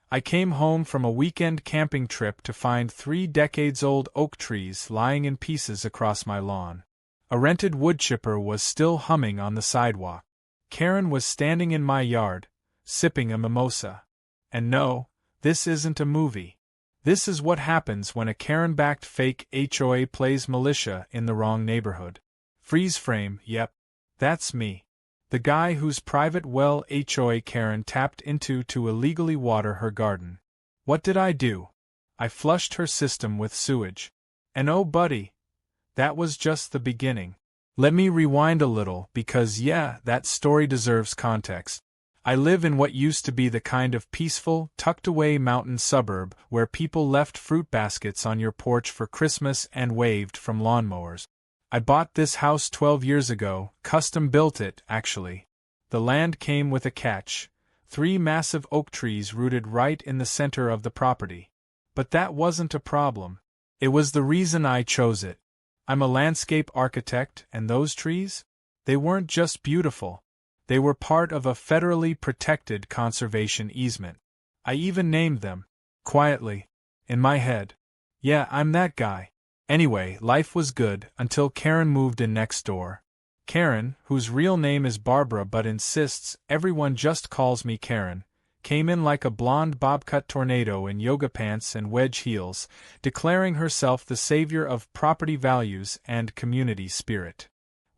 I came home from a weekend camping trip to find 3 decades-old oak trees lying in pieces across my lawn. A rented wood chipper was still humming on the sidewalk. Karen was standing in my yard, sipping a mimosa. And no, this isn't a movie. This is what happens when a Karen-backed fake HOA plays militia in the wrong neighborhood. Freeze frame, yep. That's me. The guy whose private well HOA Karen tapped into to illegally water her garden. What did I do? I flushed her system with sewage. And oh buddy, that was just the beginning. Let me rewind a little because that story deserves context. I live in what used to be the kind of peaceful, tucked-away mountain suburb where people left fruit baskets on your porch for Christmas and waved from lawnmowers. I bought this house 12 years ago, custom-built it, actually. The land came with a catch: 3 massive oak trees rooted right in the center of the property. But that wasn't a problem. It was the reason I chose it. I'm a landscape architect, and those trees? They weren't just beautiful. They were part of a federally protected conservation easement. I even named them, quietly, in my head. Yeah, I'm that guy. Anyway, life was good until Karen moved in next door. Karen, whose real name is Barbara but insists everyone just calls me Karen, came in like a blonde bobcat tornado in yoga pants and wedge heels, declaring herself the savior of property values and community spirit.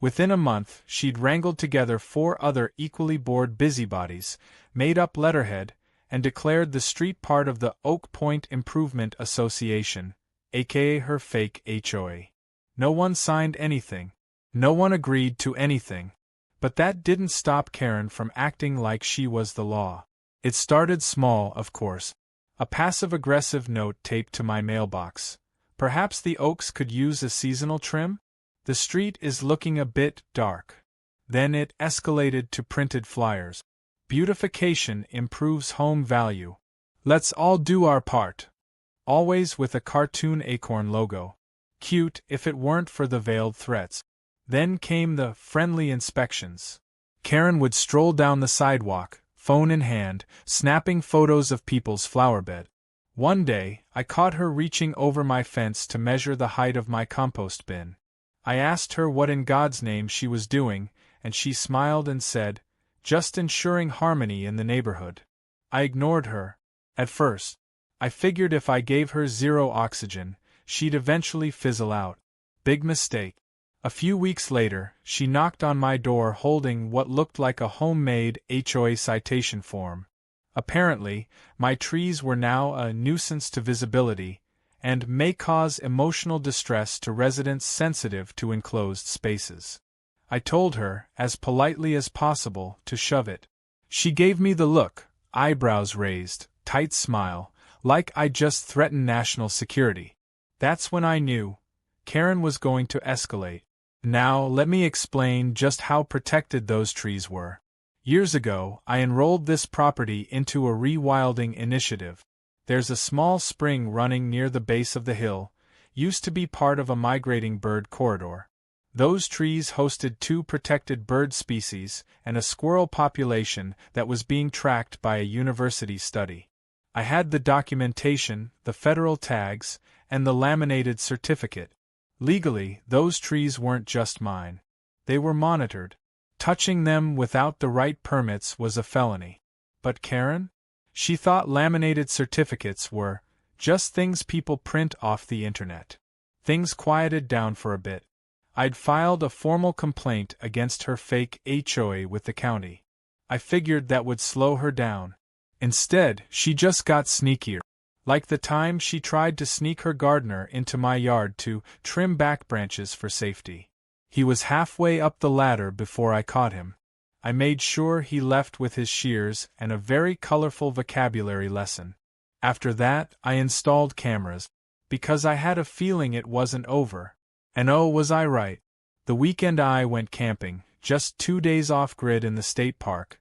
Within a month, she'd wrangled together 4 other equally bored busybodies, made up letterhead, and declared the street part of the Oak Point Improvement Association, aka her fake HOA. No one signed anything. No one agreed to anything. But that didn't stop Karen from acting like she was the law. It started small, of course. A passive-aggressive note taped to my mailbox. Perhaps the oaks could use a seasonal trim? The street is looking a bit dark. Then it escalated to printed flyers. Beautification improves home value. Let's all do our part. Always with a cartoon acorn logo. Cute if it weren't for the veiled threats. Then came the friendly inspections. Karen would stroll down the sidewalk, phone in hand, snapping photos of people's flower bed. One day, I caught her reaching over my fence to measure the height of my compost bin. I asked her what in God's name she was doing, and she smiled and said, "Just ensuring harmony in the neighborhood." I ignored her. At first, I figured if I gave her zero oxygen, she'd eventually fizzle out. Big mistake. A few weeks later, she knocked on my door holding what looked like a homemade HOA citation form. Apparently, my trees were now a nuisance to visibility, and may cause emotional distress to residents sensitive to enclosed spaces. I told her, as politely as possible, to shove it. She gave me the look, eyebrows raised, tight smile, like I just threatened national security. That's when I knew Karen was going to escalate. Now let me explain just how protected those trees were. Years ago, I enrolled this property into a rewilding initiative. There's a small spring running near the base of the hill, used to be part of a migrating bird corridor. Those trees hosted 2 protected bird species and a squirrel population that was being tracked by a university study. I had the documentation, the federal tags, and the laminated certificate. Legally, those trees weren't just mine. They were monitored. Touching them without the right permits was a felony. But Karen? She thought laminated certificates were just things people print off the internet. Things quieted down for a bit. I'd filed a formal complaint against her fake HOA with the county. I figured that would slow her down. Instead, she just got sneakier. Like the time she tried to sneak her gardener into my yard to trim back branches for safety. He was halfway up the ladder before I caught him. I made sure he left with his shears and a very colorful vocabulary lesson. After that, I installed cameras, because I had a feeling it wasn't over. And oh, was I right. The weekend I went camping, just 2 days off-grid in the state park.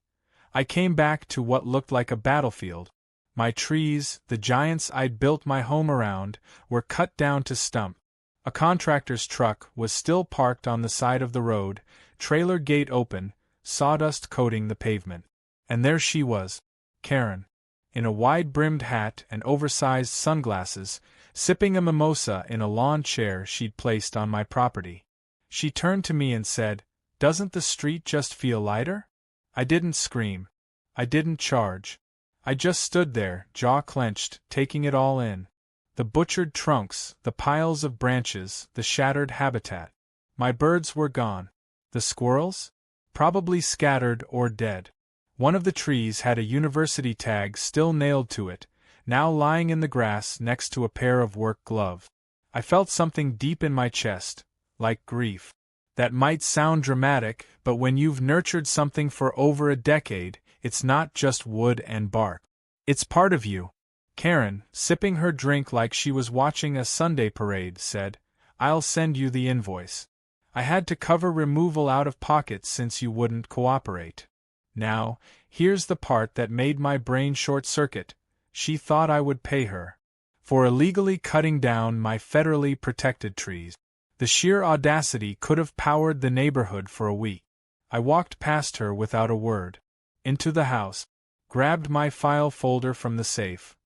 I came back to what looked like a battlefield. My trees, the giants I'd built my home around, were cut down to stump. A contractor's truck was still parked on the side of the road, trailer gate open, sawdust coating the pavement. And there she was, Karen. in a wide-brimmed hat and oversized sunglasses, sipping a mimosa in a lawn chair she'd placed on my property. She turned to me and said, "Doesn't the street just feel lighter?" I didn't scream. I didn't charge. I just stood there, jaw clenched, taking it all in. The butchered trunks, the piles of branches, the shattered habitat. My birds were gone. The squirrels? Probably scattered or dead. One of the trees had a university tag still nailed to it, now lying in the grass next to a pair of work gloves. I felt something deep in my chest, like grief. That might sound dramatic, but when you've nurtured something for over a decade, it's not just wood and bark. It's part of you. Karen, sipping her drink like she was watching a Sunday parade, said, "I'll send you the invoice. I had to cover removal out of pocket since you wouldn't cooperate." Now, here's the part that made my brain short-circuit. She thought I would pay her for illegally cutting down my federally protected trees. The sheer audacity could have powered the neighborhood for a week. I walked past her without a word. Into the house. Grabbed my file folder from the safe.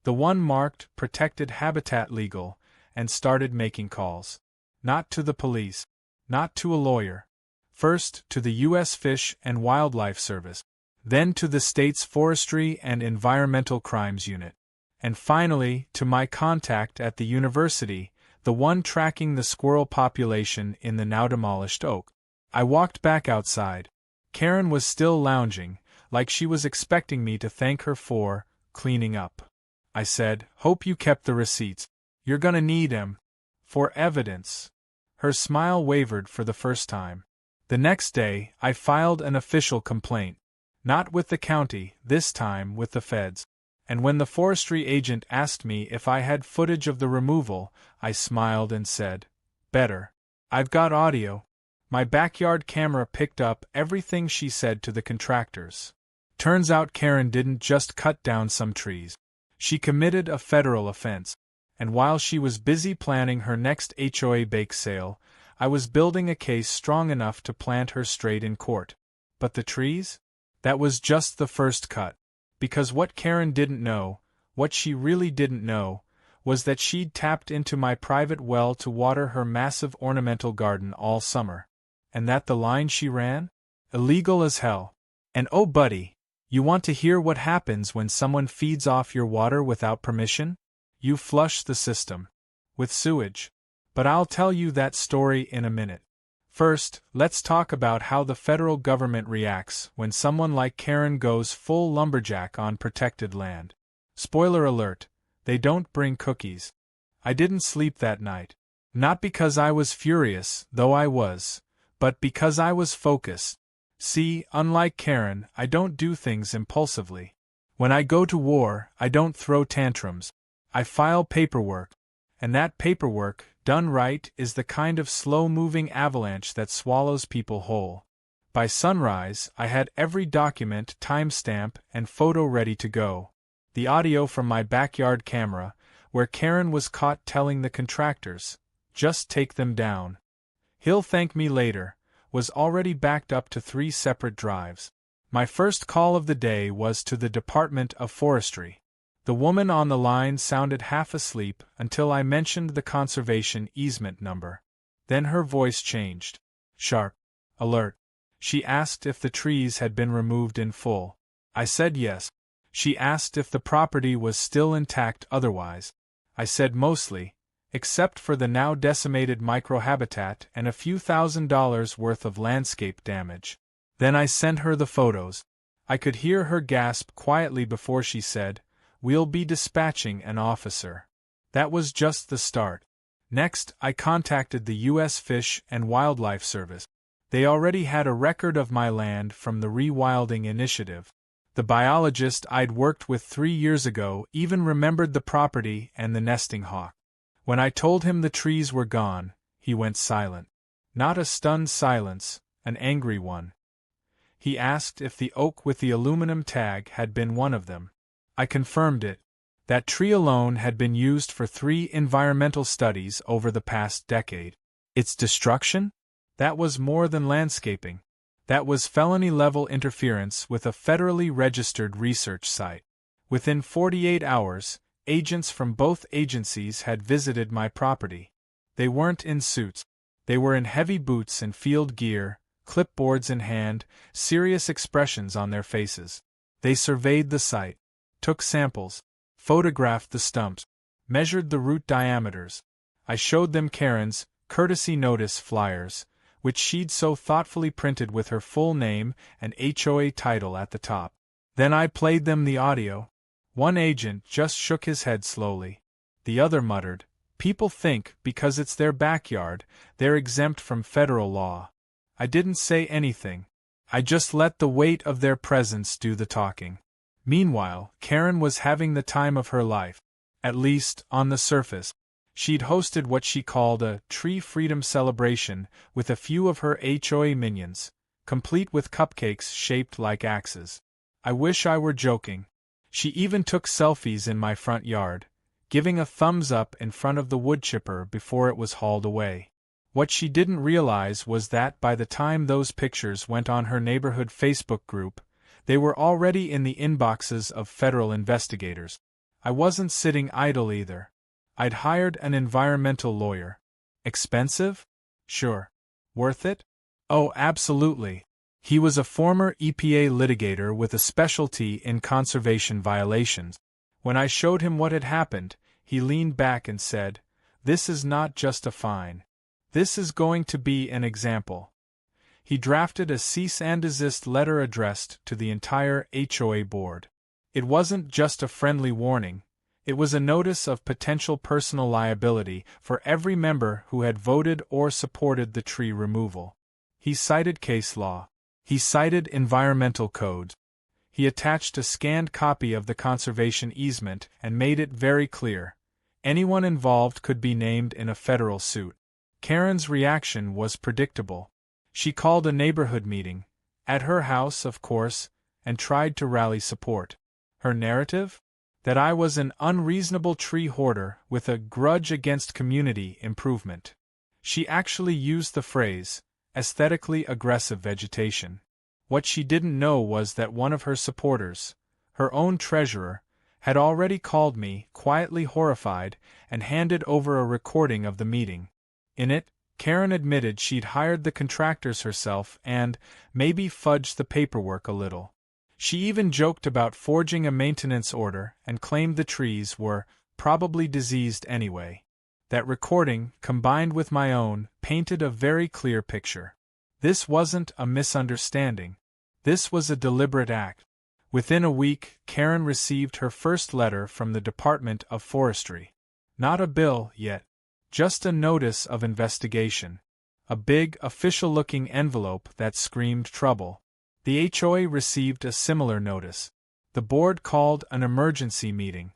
The one marked Protected Habitat Legal, and started making calls. Not to the police. Not to a lawyer. First to the U.S. Fish and Wildlife Service. Then to the state's Forestry and Environmental Crimes Unit. And finally to my contact at the university, the one tracking the squirrel population in the now-demolished oak. I walked back outside. Karen was still lounging, like she was expecting me to thank her for cleaning up. I said, "Hope you kept the receipts. You're gonna need 'em. For evidence." Her smile wavered for the first time. The next day, I filed an official complaint. Not with the county, this time with the feds. And when the forestry agent asked me if I had footage of the removal, I smiled and said, "Better. I've got audio." My backyard camera picked up everything she said to the contractors. Turns out Karen didn't just cut down some trees. She committed a federal offense. And while she was busy planning her next HOA bake sale, I was building a case strong enough to plant her straight in court. But the trees? That was just the first cut. Because what Karen didn't know, what she really didn't know, was that she'd tapped into my private well to water her massive ornamental garden all summer. And that the line she ran? Illegal as hell. And oh buddy, you want to hear what happens when someone feeds off your water without permission? You flush the system. With sewage. But I'll tell you that story in a minute. First, let's talk about how the federal government reacts when someone like Karen goes full lumberjack on protected land. Spoiler alert, they don't bring cookies. I didn't sleep that night. Not because I was furious, though I was, but because I was focused. See, unlike Karen, I don't do things impulsively. When I go to war, I don't throw tantrums. I file paperwork. And that paperwork, done right, is the kind of slow-moving avalanche that swallows people whole. By sunrise, I had every document, timestamp, and photo ready to go. The audio from my backyard camera, where Karen was caught telling the contractors, "Just take them down. He'll thank me later," was already backed up to 3 separate drives. My first call of the day was to the Department of Forestry. The woman on the line sounded half asleep until I mentioned the conservation easement number. Then her voice changed. Sharp. Alert. She asked if the trees had been removed in full. I said yes. She asked if the property was still intact otherwise. I said mostly, except for the now decimated microhabitat and a few $1,000s worth of landscape damage. Then I sent her the photos. I could hear her gasp quietly before she said, "We'll be dispatching an officer." That was just the start. Next, I contacted the U.S. Fish and Wildlife Service. They already had a record of my land from the Rewilding Initiative. The biologist I'd worked with 3 years ago even remembered the property and the nesting hawk. When I told him the trees were gone, he went silent. Not a stunned silence, an angry one. He asked if the oak with the aluminum tag had been one of them. I confirmed it. That tree alone had been used for 3 environmental studies over the past decade. Its destruction? That was more than landscaping. That was felony-level interference with a federally registered research site. Within 48 hours, agents from both agencies had visited my property. They weren't in suits. They were in heavy boots and field gear, clipboards in hand, serious expressions on their faces. They surveyed the site, took samples, photographed the stumps, measured the root diameters. I showed them Karen's courtesy notice flyers, which she'd so thoughtfully printed with her full name and HOA title at the top. Then I played them the audio. One agent just shook his head slowly. The other muttered, "People think, because it's their backyard, they're exempt from federal law." I didn't say anything. I just let the weight of their presence do the talking. Meanwhile, Karen was having the time of her life. At least, on the surface. She'd hosted what she called a tree freedom celebration with a few of her HOA minions, complete with cupcakes shaped like axes. I wish I were joking. She even took selfies in my front yard, giving a thumbs up in front of the wood chipper before it was hauled away. What she didn't realize was that by the time those pictures went on her neighborhood Facebook group, they were already in the inboxes of federal investigators. I wasn't sitting idle either. I'd hired an environmental lawyer. Expensive? Sure. Worth it? Oh, absolutely. He was a former EPA litigator with a specialty in conservation violations. When I showed him what had happened, he leaned back and said, "This is not just a fine. This is going to be an example." He drafted a cease and desist letter addressed to the entire HOA board. It wasn't just a friendly warning. It was a notice of potential personal liability for every member who had voted or supported the tree removal. He cited case law. He cited environmental codes. He attached a scanned copy of the conservation easement and made it very clear. Anyone involved could be named in a federal suit. Karen's reaction was predictable. She called a neighborhood meeting, at her house, of course, and tried to rally support. Her narrative? That I was an unreasonable tree hoarder with a grudge against community improvement. She actually used the phrase, aesthetically aggressive vegetation. What she didn't know was that one of her supporters, her own treasurer, had already called me, quietly horrified, and handed over a recording of the meeting. In it, Karen admitted she'd hired the contractors herself and maybe fudged the paperwork a little. She even joked about forging a maintenance order and claimed the trees were probably diseased anyway. That recording, combined with my own, painted a very clear picture. This wasn't a misunderstanding. This was a deliberate act. Within a week, Karen received her first letter from the Department of Forestry. Not a bill yet. Just a notice of investigation. A big, official-looking envelope that screamed trouble. The HOA received a similar notice. The board called an emergency meeting.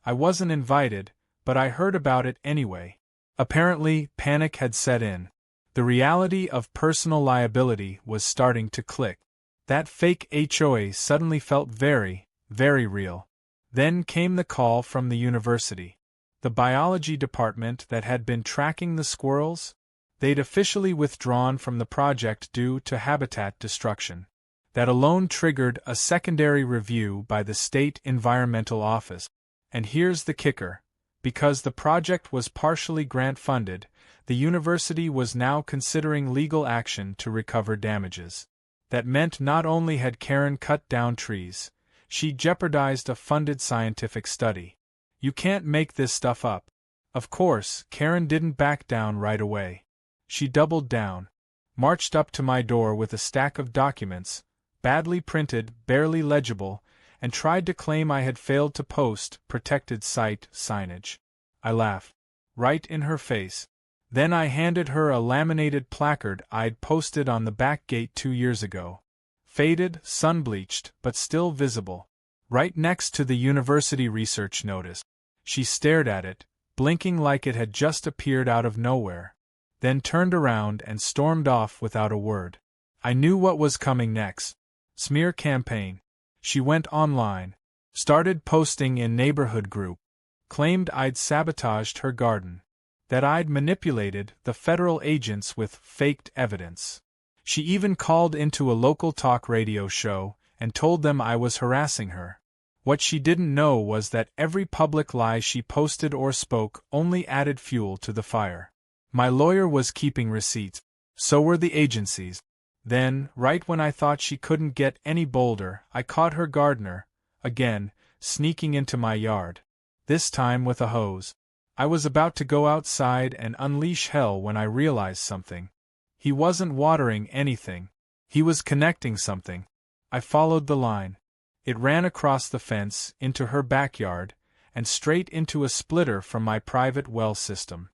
I wasn't invited, but I heard about it anyway. Apparently, panic had set in. The reality of personal liability was starting to click. That fake HOA suddenly felt very, very real. Then came the call from the university. The biology department that had been tracking the squirrels? They'd officially withdrawn from the project due to habitat destruction. That alone triggered a secondary review by the State Environmental Office. And here's the kicker. Because the project was partially grant-funded, the university was now considering legal action to recover damages. That meant not only had Karen cut down trees, she jeopardized a funded scientific study. You can't make this stuff up. Of course, Karen didn't back down right away. She doubled down, marched up to my door with a stack of documents, badly printed, barely legible, and tried to claim I had failed to post protected site signage. I laughed. Right in her face. Then I handed her a laminated placard I'd posted on the back gate 2 years ago. Faded, sun-bleached, but still visible. Right next to the university research notice. She stared at it, blinking like it had just appeared out of nowhere. Then turned around and stormed off without a word. I knew what was coming next. Smear campaign. She went online. Started posting in neighborhood group. Claimed I'd sabotaged her garden. That I'd manipulated the federal agents with faked evidence. She even called into a local talk radio show and told them I was harassing her. What she didn't know was that every public lie she posted or spoke only added fuel to the fire. My lawyer was keeping receipts. So were the agencies. Then, right when I thought she couldn't get any bolder, I caught her gardener, again, sneaking into my yard. This time with a hose. I was about to go outside and unleash hell when I realized something. He wasn't watering anything. He was connecting something. I followed the line. It ran across the fence, into her backyard, and straight into a splitter from my private well system.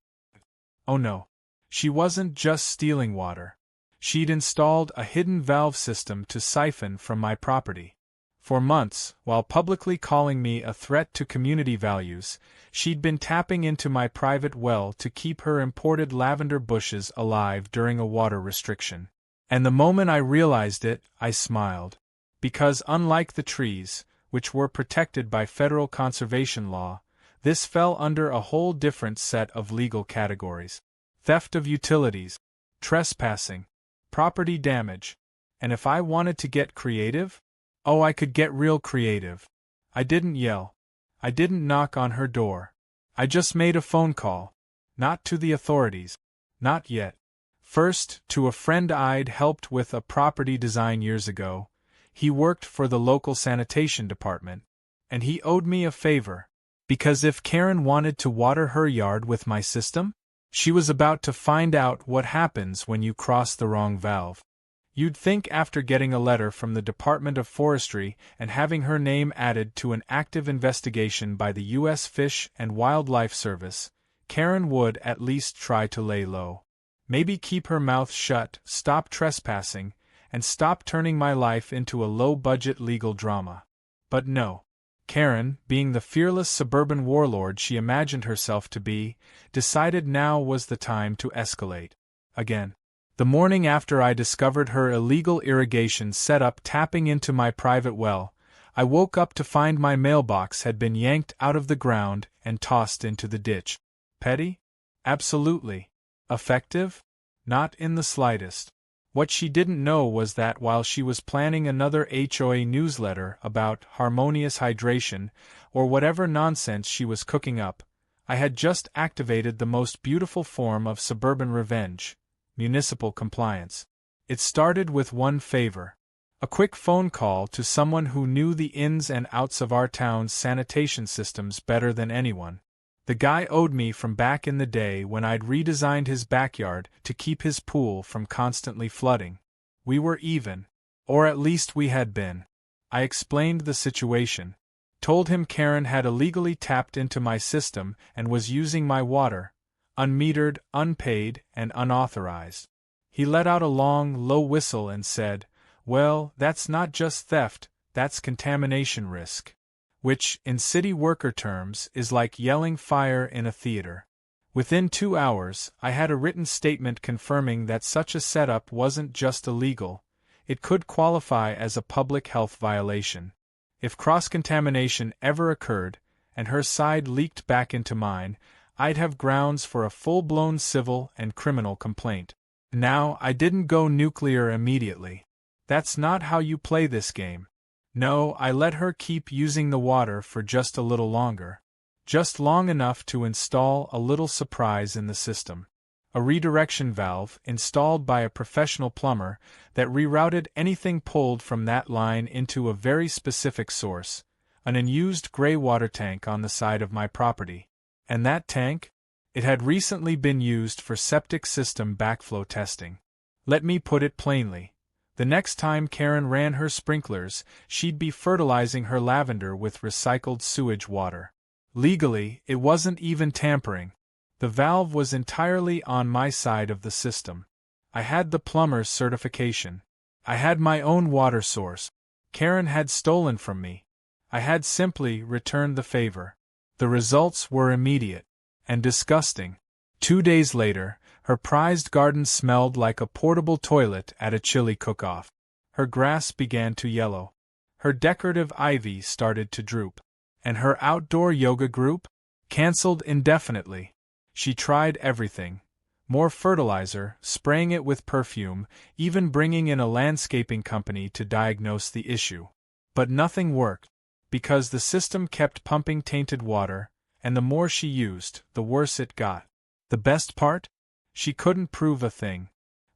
Oh no. She wasn't just stealing water. She'd installed a hidden valve system to siphon from my property. For months, while publicly calling me a threat to community values, she'd been tapping into my private well to keep her imported lavender bushes alive during a water restriction. And the moment I realized it, I smiled. Because unlike the trees, which were protected by federal conservation law, this fell under a whole different set of legal categories. Theft of utilities, trespassing, property damage. And if I wanted to get creative? Oh, I could get real creative. I didn't yell. I didn't knock on her door. I just made a phone call. Not to the authorities. Not yet. First, to a friend I'd helped with a property design years ago. He worked for the local sanitation department. And he owed me a favor. Because if Karen wanted to water her yard with my system, she was about to find out what happens when you cross the wrong valve. You'd think after getting a letter from the Department of Forestry and having her name added to an active investigation by the U.S. Fish and Wildlife Service, Karen would at least try to lay low. Maybe keep her mouth shut, stop trespassing, and stop turning my life into a low-budget legal drama. But no. Karen, being the fearless suburban warlord she imagined herself to be, decided now was the time to escalate. Again. The morning after I discovered her illegal irrigation setup tapping into my private well, I woke up to find my mailbox had been yanked out of the ground and tossed into the ditch. Petty? Absolutely. Effective? Not in the slightest. What she didn't know was that while she was planning another HOA newsletter about harmonious hydration, or whatever nonsense she was cooking up, I had just activated the most beautiful form of suburban revenge: municipal compliance. It started with one favor. A quick phone call to someone who knew the ins and outs of our town's sanitation systems better than anyone. The guy owed me from back in the day when I'd redesigned his backyard to keep his pool from constantly flooding. We were even. Or at least we had been. I explained the situation. Told him Karen had illegally tapped into my system and was using my water, unmetered, unpaid, and unauthorized. He let out a long, low whistle and said, "Well, that's not just theft, that's contamination risk." Which, in city worker terms, is like yelling fire in a theater. Within 2 hours, I had a written statement confirming that such a setup wasn't just illegal, it could qualify as a public health violation. If cross-contamination ever occurred, and her side leaked back into mine, I'd have grounds for a full-blown civil and criminal complaint. Now, I didn't go nuclear immediately. That's not how you play this game. No, I let her keep using the water for just a little longer. Just long enough to install a little surprise in the system. A redirection valve, installed by a professional plumber, that rerouted anything pulled from that line into a very specific source, an unused gray water tank on the side of my property. And that tank? It had recently been used for septic system backflow testing. Let me put it plainly. The next time Karen ran her sprinklers, she'd be fertilizing her lavender with recycled sewage water. Legally, it wasn't even tampering. The valve was entirely on my side of the system. I had the plumber's certification. I had my own water source. Karen had stolen from me. I had simply returned the favor. The results were immediate. And disgusting. 2 days later, her prized garden smelled like a portable toilet at a chili cook-off. Her grass began to yellow. Her decorative ivy started to droop. And her outdoor yoga group? Cancelled indefinitely. She tried everything. More fertilizer, spraying it with perfume, even bringing in a landscaping company to diagnose the issue. But nothing worked. because the system kept pumping tainted water, and the more she used, the worse it got. The best part? She couldn't prove a thing.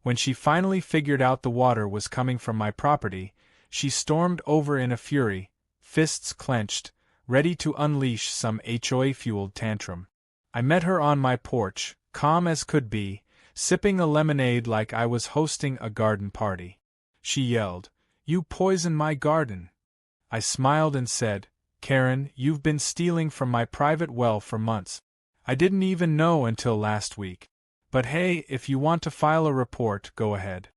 When she finally figured out the water was coming from my property, she stormed over in a fury, fists clenched, ready to unleash some HOA-fueled tantrum. I met her on my porch, calm as could be, sipping a lemonade like I was hosting a garden party. She yelled, "You poison my garden!" I smiled and said, "Karen, you've been stealing from my private well for months. I didn't even know until last week. But hey, if you want to file a report, go ahead.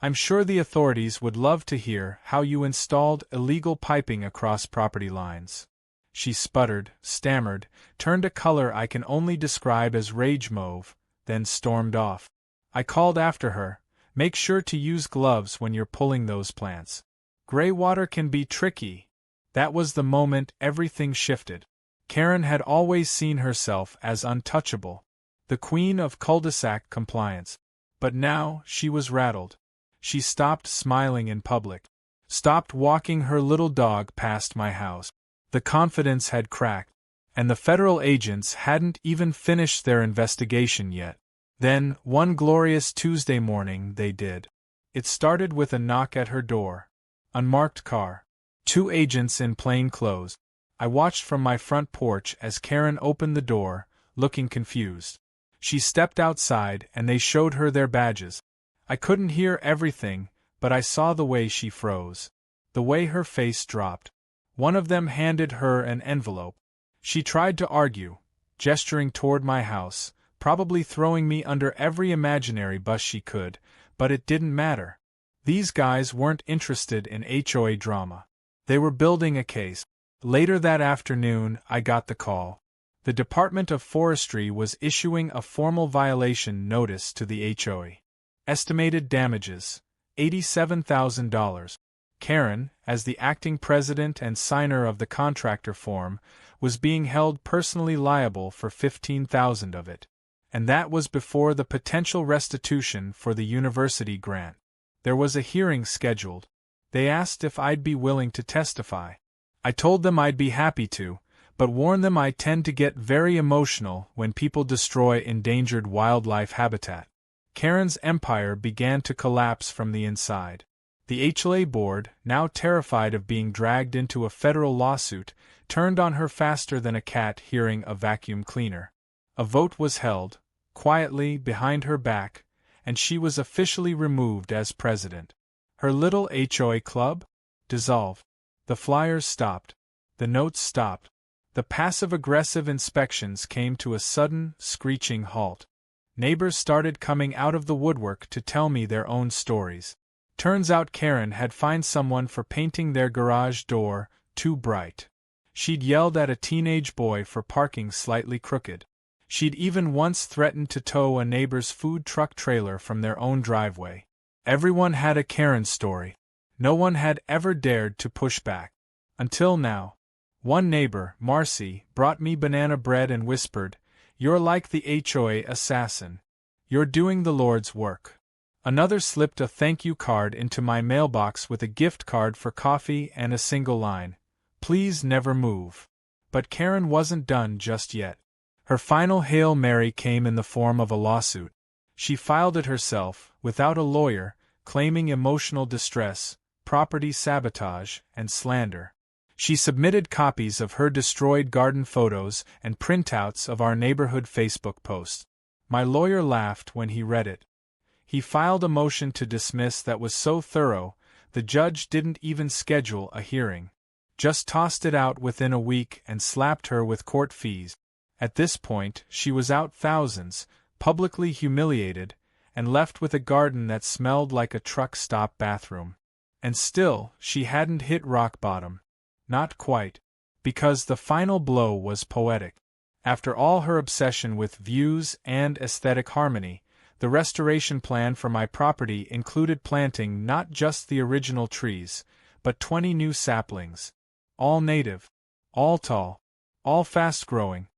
I'm sure the authorities would love to hear how you installed illegal piping across property lines." She sputtered, stammered, turned a color I can only describe as rage mauve, then stormed off. I called after her, "Make sure to use gloves when you're pulling those plants. Gray water can be tricky." That was the moment everything shifted. Karen had always seen herself as untouchable, the queen of cul-de-sac compliance. But now, she was rattled. She stopped smiling in public, stopped walking her little dog past my house. The confidence had cracked, and the federal agents hadn't even finished their investigation yet. Then, one glorious Tuesday morning, they did. It started with a knock at her door. Unmarked car. 2 agents in plain clothes. I watched from my front porch as Karen opened the door, looking confused. She stepped outside and they showed her their badges. I couldn't hear everything, but I saw the way she froze. The way her face dropped. One of them handed her an envelope. She tried to argue, gesturing toward my house, probably throwing me under every imaginary bus she could, but it didn't matter. These guys weren't interested in HOA drama. They were building a case. Later that afternoon, I got the call. The Department of Forestry was issuing a formal violation notice to the HOA. Estimated damages, $87,000. Karen, as the acting president and signer of the contractor form, was being held personally liable for $15,000 of it. And that was before the potential restitution for the university grant. There was a hearing scheduled. They asked if I'd be willing to testify. I told them I'd be happy to, but warned them I tend to get very emotional when people destroy endangered wildlife habitat. Karen's empire began to collapse from the inside. The HOA board, now terrified of being dragged into a federal lawsuit, turned on her faster than a cat hearing a vacuum cleaner. A vote was held, quietly behind her back, and she was officially removed as president. Her little HOA club? Dissolved. The flyers stopped. The notes stopped. The passive-aggressive inspections came to a sudden, screeching halt. Neighbors started coming out of the woodwork to tell me their own stories. Turns out Karen had fined someone for painting their garage door too bright. She'd yelled at a teenage boy for parking slightly crooked. She'd even once threatened to tow a neighbor's food truck trailer from their own driveway. Everyone had a Karen story. No one had ever dared to push back. Until now. One neighbor, Marcy, brought me banana bread and whispered, "You're like the HOA assassin. You're doing the Lord's work." Another slipped a thank you card into my mailbox with a gift card for coffee and a single line, "Please never move." But Karen wasn't done just yet. Her final Hail Mary came in the form of a lawsuit. She filed it herself, without a lawyer, claiming emotional distress, property sabotage, and slander. She submitted copies of her destroyed garden photos and printouts of our neighborhood Facebook posts. My lawyer laughed when he read it. He filed a motion to dismiss that was so thorough, the judge didn't even schedule a hearing. Just tossed it out within a week and slapped her with court fees. At this point, she was out thousands, publicly humiliated, and left with a garden that smelled like a truck stop bathroom. And still, she hadn't hit rock bottom. Not quite. Because the final blow was poetic. After all her obsession with views and aesthetic harmony, the restoration plan for my property included planting not just the original trees, but 20 new saplings. All native, all tall, all fast-growing,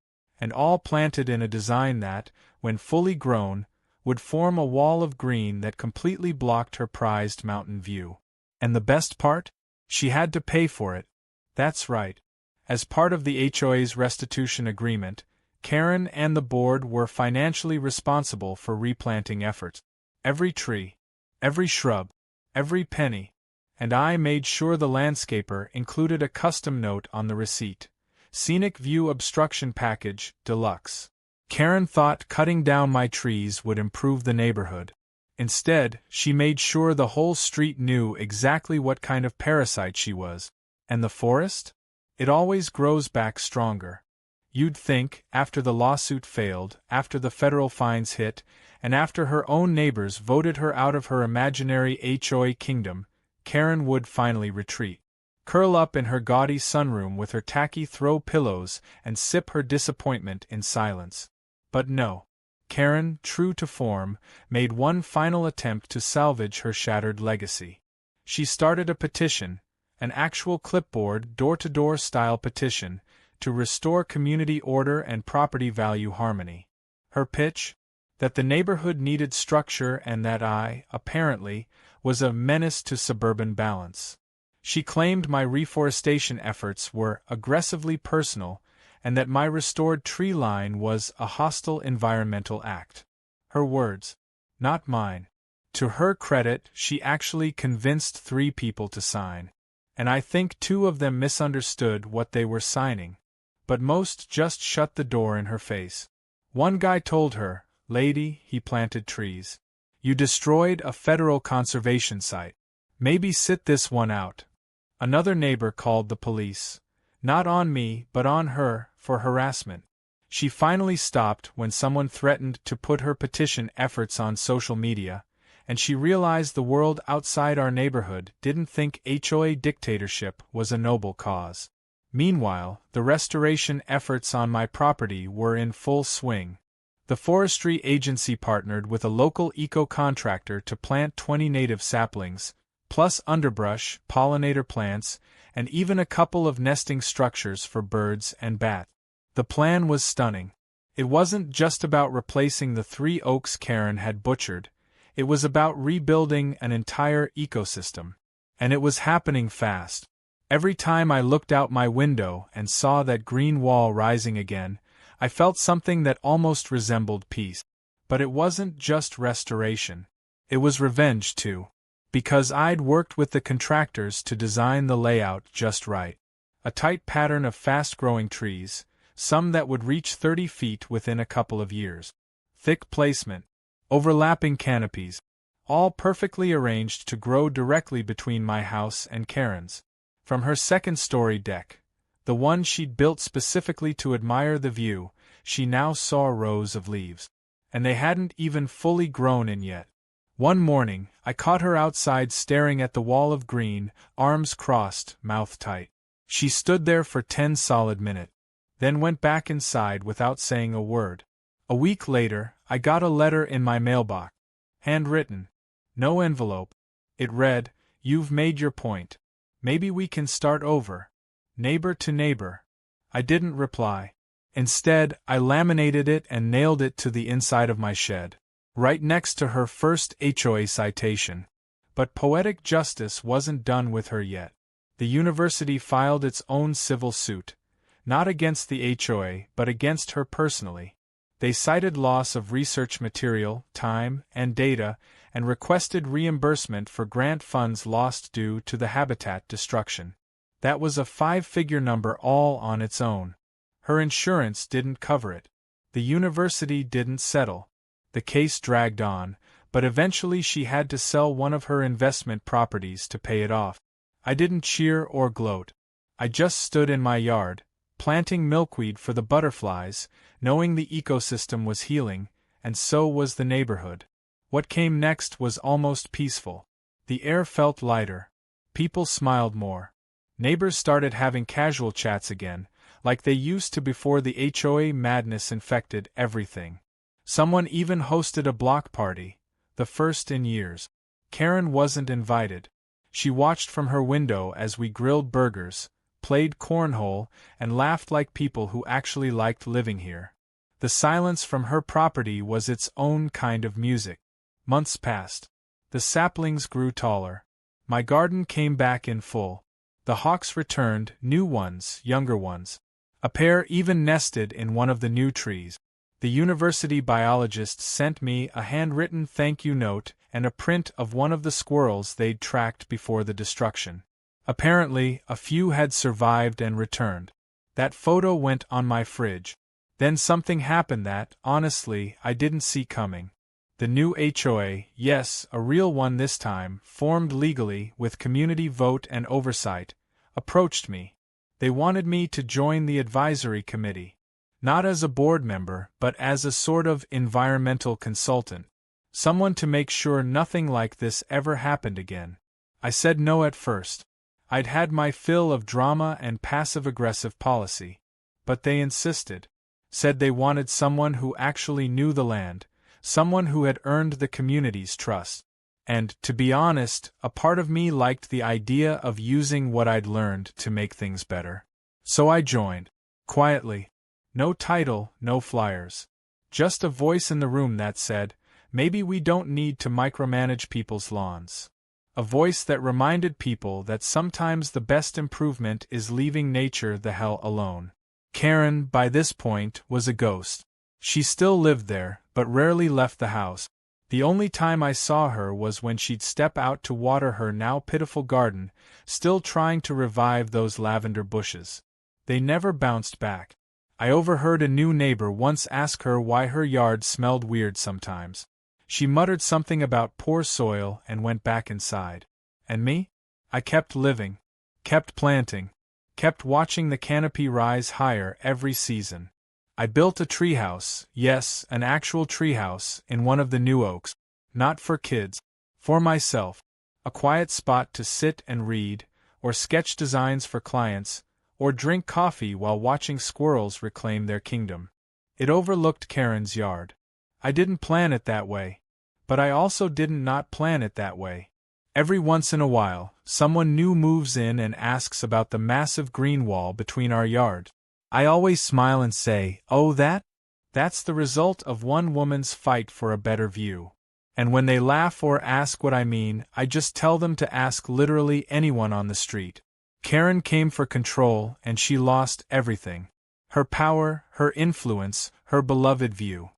and all planted in a design that, when fully grown, would form a wall of green that completely blocked her prized mountain view. And the best part? She had to pay for it. That's right. As part of the HOA's restitution agreement, Karen and the board were financially responsible for replanting efforts. Every tree, every shrub, every penny, and I made sure the landscaper included a custom note on the receipt. Scenic View Obstruction Package, Deluxe. Karen thought cutting down my trees would improve the neighborhood. Instead, she made sure the whole street knew exactly what kind of parasite she was. And the forest? It always grows back stronger. You'd think, after the lawsuit failed, after the federal fines hit, and after her own neighbors voted her out of her imaginary HOA kingdom, Karen would finally retreat. Curl up in her gaudy sunroom with her tacky throw pillows and sip her disappointment in silence. But no. Karen, true to form, made one final attempt to salvage her shattered legacy. She started a petition, an actual clipboard, door-to-door style petition, to restore community order and property value harmony. Her pitch? That the neighborhood needed structure and that I, apparently, was a menace to suburban balance. She claimed my reforestation efforts were aggressively personal and that my restored tree line was a hostile environmental act. Her words, not mine. To her credit, she actually convinced 3 people to sign. And I think 2 of them misunderstood what they were signing. But most just shut the door in her face. One guy told her, "Lady, he planted trees. You destroyed a federal conservation site. Maybe sit this one out." Another neighbor called the police. Not on me, but on her, for harassment. She finally stopped when someone threatened to put her petition efforts on social media, and she realized the world outside our neighborhood didn't think HOA dictatorship was a noble cause. Meanwhile, the restoration efforts on my property were in full swing. The forestry agency partnered with a local eco-contractor to plant 20 native saplings, plus underbrush, pollinator plants, and even a couple of nesting structures for birds and bats. The plan was stunning. It wasn't just about replacing the 3 oaks Karen had butchered, it was about rebuilding an entire ecosystem. And it was happening fast. Every time I looked out my window and saw that green wall rising again, I felt something that almost resembled peace. But it wasn't just restoration. It was revenge too. Because I'd worked with the contractors to design the layout just right. A tight pattern of fast-growing trees, some that would reach 30 feet within a couple of years. Thick placement. Overlapping canopies. All perfectly arranged to grow directly between my house and Karen's. From her second-story deck, the one she'd built specifically to admire the view, she now saw rows of leaves. And they hadn't even fully grown in yet. One morning, I caught her outside staring at the wall of green, arms crossed, mouth tight. She stood there for 10 solid minutes, then went back inside without saying a word. A week later, I got a letter in my mailbox. Handwritten. No envelope. It read, "You've made your point. Maybe we can start over. Neighbor to neighbor." I didn't reply. Instead, I laminated it and nailed it to the inside of my shed, right next to her first HOA citation. But poetic justice wasn't done with her yet. The university filed its own civil suit, not against the HOA but against her personally. They cited loss of research material, time, and data, and requested reimbursement for grant funds lost due to the habitat destruction. That was a 5-figure number all on its own. Her insurance didn't cover it. The university didn't settle. The case dragged on, but eventually she had to sell one of her investment properties to pay it off. I didn't cheer or gloat. I just stood in my yard, planting milkweed for the butterflies, knowing the ecosystem was healing, and so was the neighborhood. What came next was almost peaceful. The air felt lighter. People smiled more. Neighbors started having casual chats again, like they used to before the HOA madness infected everything. Someone even hosted a block party, the first in years. Karen wasn't invited. She watched from her window as we grilled burgers, played cornhole, and laughed like people who actually liked living here. The silence from her property was its own kind of music. Months passed. The saplings grew taller. My garden came back in full. The hawks returned, new ones, younger ones. A pair even nested in one of the new trees. The university biologist sent me a handwritten thank you note and a print of one of the squirrels they'd tracked before the destruction. Apparently, a few had survived and returned. That photo went on my fridge. Then something happened that, honestly, I didn't see coming. The new HOA, yes, a real one this time, formed legally with community vote and oversight, approached me. They wanted me to join the advisory committee. Not as a board member, but as a sort of environmental consultant. Someone to make sure nothing like this ever happened again. I said no at first. I'd had my fill of drama and passive-aggressive policy. But they insisted. Said they wanted someone who actually knew the land, someone who had earned the community's trust. And, to be honest, a part of me liked the idea of using what I'd learned to make things better. So I joined. Quietly. No title, no flyers. Just a voice in the room that said, maybe we don't need to micromanage people's lawns. A voice that reminded people that sometimes the best improvement is leaving nature the hell alone. Karen, by this point, was a ghost. She still lived there, but rarely left the house. The only time I saw her was when she'd step out to water her now pitiful garden, still trying to revive those lavender bushes. They never bounced back. I overheard a new neighbor once ask her why her yard smelled weird sometimes. She muttered something about poor soil and went back inside. And me? I kept living, kept planting, kept watching the canopy rise higher every season. I built a treehouse, yes, an actual treehouse, in one of the new oaks. Not for kids. For myself. A quiet spot to sit and read, or sketch designs for clients, or drink coffee while watching squirrels reclaim their kingdom. It overlooked Karen's yard. I didn't plan it that way. But I also didn't not plan it that way. Every once in a while, someone new moves in and asks about the massive green wall between our yards. I always smile and say, oh that's the result of one woman's fight for a better view. And when they laugh or ask what I mean, I just tell them to ask literally anyone on the street. Karen came for control, and she lost everything. Her power, her influence, her beloved view.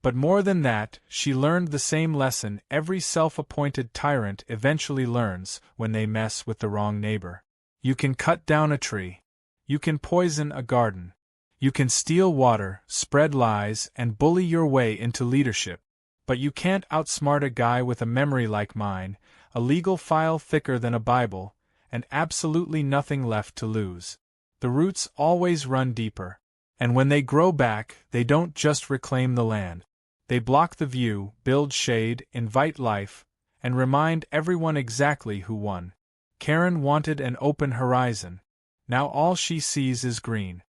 But more than that, she learned the same lesson every self-appointed tyrant eventually learns when they mess with the wrong neighbor. You can cut down a tree. You can poison a garden. You can steal water, spread lies, and bully your way into leadership. But you can't outsmart a guy with a memory like mine, a legal file thicker than a Bible, and absolutely nothing left to lose. The roots always run deeper. And when they grow back, they don't just reclaim the land. They block the view, build shade, invite life, and remind everyone exactly who won. Karen wanted an open horizon. Now all she sees is green.